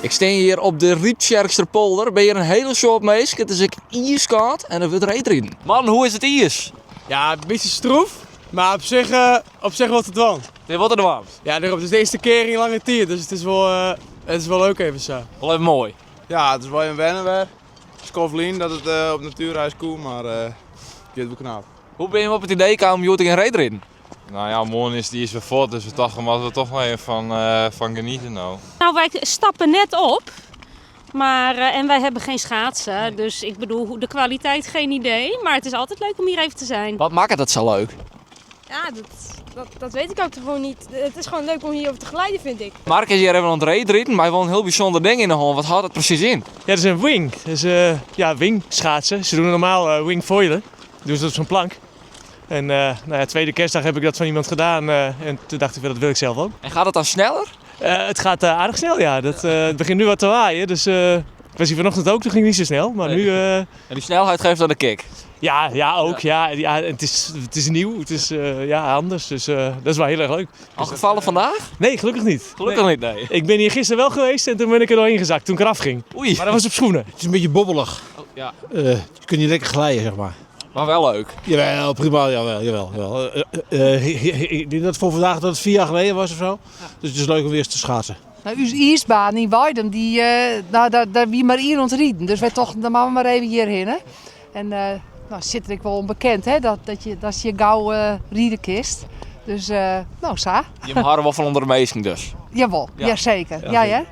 Ik sta hier op de Rietscherksterpolder. Ben hier een hele soort mees. Het is ik ijskoud en er wordt reetrieden. Man, hoe is het ijs? Ja, een beetje stroef, maar op zich wordt het warm. Dit wordt er warm. Ja, het is de eerste keer in lange tijd, dus het is wel leuk even zo. Wel even mooi. Ja, het is wel een wennen weer. Scovelien dat het op natuurreis komt, maar het gaat wel knap. Hoe ben je op het idee gekomen om hier te gaan reetrieden? Nou ja, morgen is die is weer voort, dus we dachten er toch wel even van genieten nou. Nou, wij stappen net op, maar en wij hebben geen schaatsen, dus ik bedoel, de kwaliteit geen idee. Maar het is altijd leuk om hier even te zijn. Wat maakt het zo leuk? Ja, dat weet ik ook gewoon niet. Het is gewoon leuk om hierover te glijden, vind ik. Mark is hier even aan het reetrieden, maar hij wil een heel bijzonder ding in de hand. Wat houdt dat precies in? Ja, dat is een wing. Dat is wing schaatsen. Ze doen normaal wing foilen. Doen ze op zo'n plank. En tweede kerstdag heb ik dat van iemand gedaan. En toen dacht ik, dat wil ik zelf ook. En gaat het dan sneller? Het gaat aardig snel, ja. Het begint nu wat te waaien. Dus ik was hier vanochtend ook, toen ging het niet zo snel. Maar nu... En die snelheid geeft dan de kick. Ja, ook. Ja, het is nieuw. Het is anders. Dus dat is wel heel erg leuk. Al gevallen vandaag? Nee, gelukkig niet. Gelukkig niet, nee. Ik ben hier gisteren wel geweest en toen ben ik er doorheen gezakt toen ik eraf ging. Oei. Maar dat was op schoenen. Het is een beetje bobbelig. Oh, ja. Je kunt niet lekker glijden, zeg maar. Maar wel leuk. Jawel, prima, jawel. Ik denk dat voor vandaag dat het 4 jaar geleden was of zo. Dus het is leuk om weer eens te schaatsen. Nou, uw ijsbaan in Weiden, daar wie maar hier ontrieden. Dus wij toch, dan gaan we maar even hierheen. Hè. En zit er wel onbekend, hè, dat je gauw rieden kist. Dus, sa. Je mag wel van onder de meesten dus. Jawel, Ja. jazeker. Ja, ja.